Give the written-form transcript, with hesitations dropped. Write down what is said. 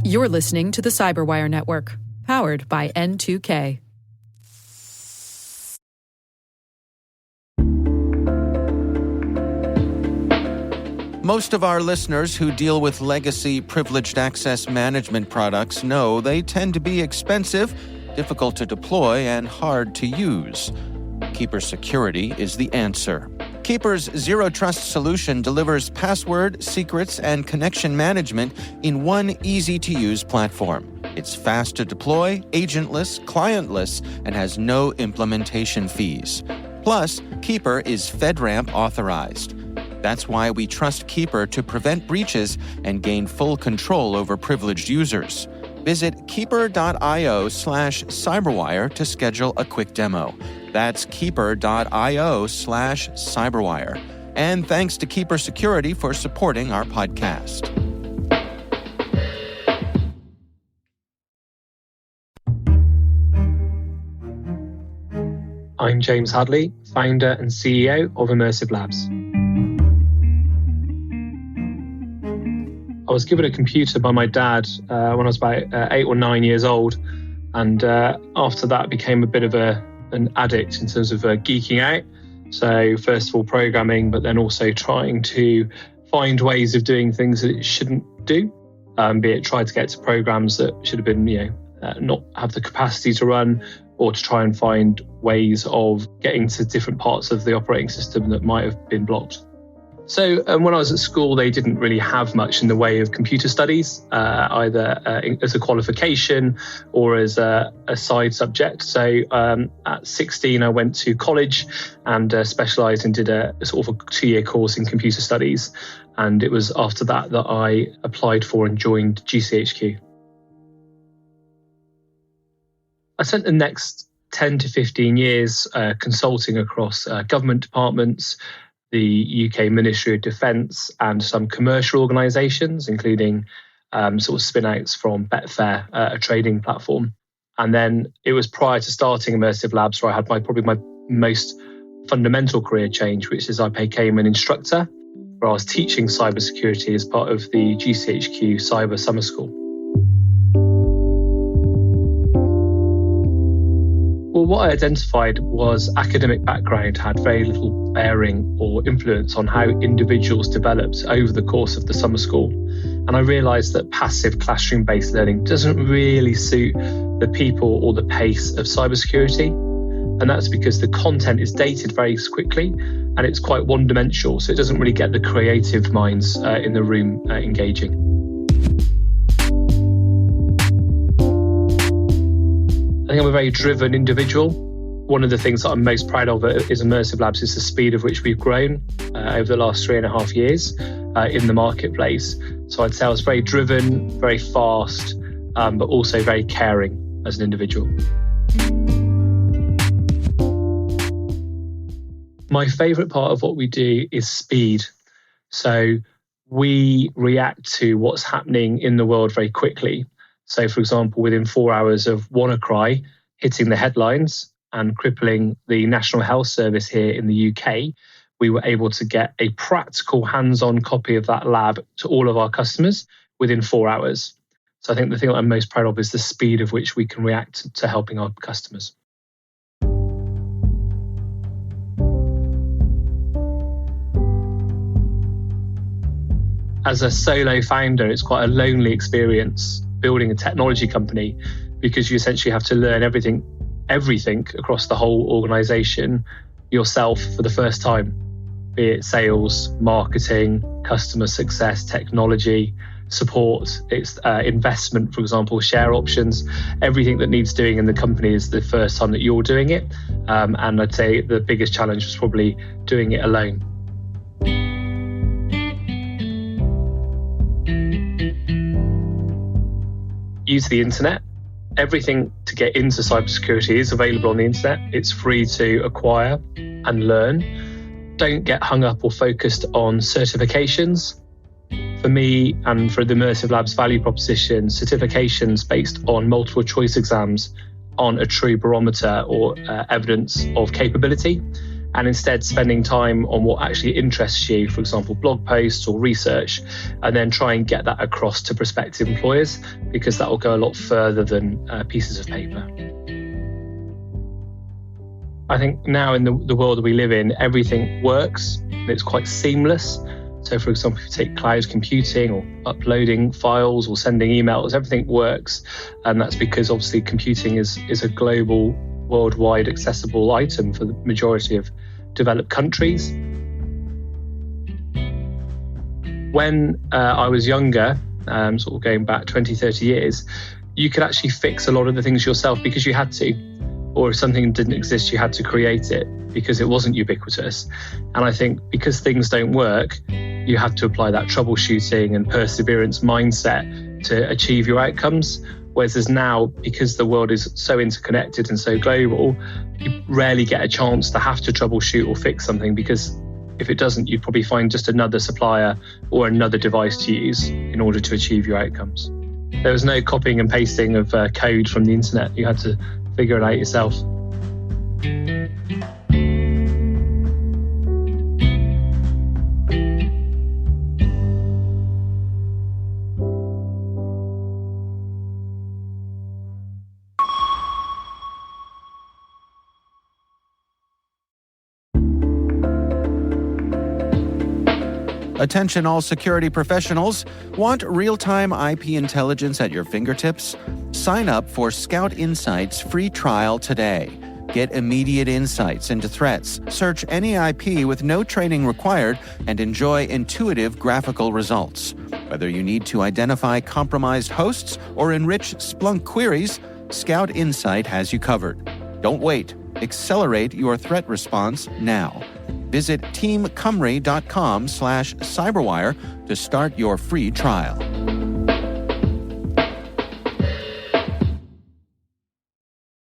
You're listening to the Cyberwire Network, powered by N2K. Most of our listeners who deal with legacy privileged access management products know they tend to be expensive, difficult to deploy, and hard to use. Keeper Security is the answer. Keeper's Zero Trust solution delivers password, secrets, and connection management in one easy-to-use platform. It's fast to deploy, agentless, clientless, and has no implementation fees. Plus, Keeper is FedRAMP authorized. That's why we trust Keeper to prevent breaches and gain full control over privileged users. Visit keeper.io/cyberwire to schedule a quick demo. That's keeper.io/cyberwire. And thanks to Keeper Security for supporting our podcast. I'm James Hadley, founder and CEO of Immersive Labs. I was given a computer by my dad when I was about 8 or 9 years old, and after that became a bit of an addict in terms of geeking out. So first of all programming, but then also trying to find ways of doing things that it shouldn't do, be it try to get to programs that should have been not have the capacity to run, or to try and find ways of getting to different parts of the operating system that might have been blocked. So when I was at school, they didn't really have much in the way of computer studies, either as a qualification or as a side subject. So at 16, I went to college and specialised and did a sort of a 2-year course in computer studies. And it was after that that I applied for and joined GCHQ. I spent the next 10 to 15 years consulting across government departments, the UK Ministry of Defence, and some commercial organisations, including sort of spin-outs from Betfair, a trading platform. And then it was prior to starting Immersive Labs where I had probably my most fundamental career change, which is I became an instructor, where I was teaching cybersecurity as part of the GCHQ Cyber Summer School. Well, what I identified was academic background had very little bearing or influence on how individuals developed over the course of the summer school. And I realised that passive classroom-based learning doesn't really suit the people or the pace of cybersecurity. And that's because the content is dated very quickly and it's quite one-dimensional, so it doesn't really get the creative minds in the room engaging. I think I'm a very driven individual. One of the things that I'm most proud of is Immersive Labs is the speed of which we've grown over the last 3.5 years in the marketplace. So I'd say I was very driven, very fast, but also very caring as an individual. My favourite part of what we do is speed. So we react to what's happening in the world very quickly. So, for example, within 4 hours of WannaCry hitting the headlines and crippling the National Health Service here in the UK, we were able to get a practical hands-on copy of that lab to all of our customers within 4 hours. So I think the thing that I'm most proud of is the speed of which we can react to helping our customers. As a solo founder, it's quite a lonely experience building a technology company, because you essentially have to learn everything across the whole organization yourself for the first time, be it sales, marketing, customer success, technology, support, it's investment, for example, share options, everything that needs doing in the company is the first time that you're doing it. And I'd say the biggest challenge was probably doing it alone. Use the internet. Everything to get into cybersecurity is available on the internet. It's free to acquire and learn. Don't get hung up or focused on certifications. For me and for the Immersive Labs value proposition, certifications based on multiple choice exams aren't a true barometer or evidence of capability. and instead spending time on what actually interests you, for example, blog posts or research, and then try and get that across to prospective employers, because that will go a lot further than pieces of paper. I think now in the world that we live in, everything works and it's quite seamless. So for example, if you take cloud computing or uploading files or sending emails, everything works. And that's because obviously computing is a global, worldwide accessible item for the majority of developed countries. When I was younger, sort of going back 20, 30 years, you could actually fix a lot of the things yourself because you had to. Or if something didn't exist, you had to create it because it wasn't ubiquitous. And I think because things don't work, you have to apply that troubleshooting and perseverance mindset to achieve your outcomes. Whereas there's now, because the world is so interconnected and so global, you rarely get a chance to have to troubleshoot or fix something, because if it doesn't, you'd probably find just another supplier or another device to use in order to achieve your outcomes. There was no copying and pasting of code from the internet. You had to figure it out yourself. Attention all security professionals. Want real-time IP intelligence at your fingertips? Sign up for Scout Insight's free trial today. Get immediate insights into threats, search any IP with no training required, and enjoy intuitive graphical results. Whether you need to identify compromised hosts or enrich Splunk queries, Scout Insight has you covered. Don't wait. Accelerate your threat response now. Visit teamcumry.com/cyberwire to start your free trial.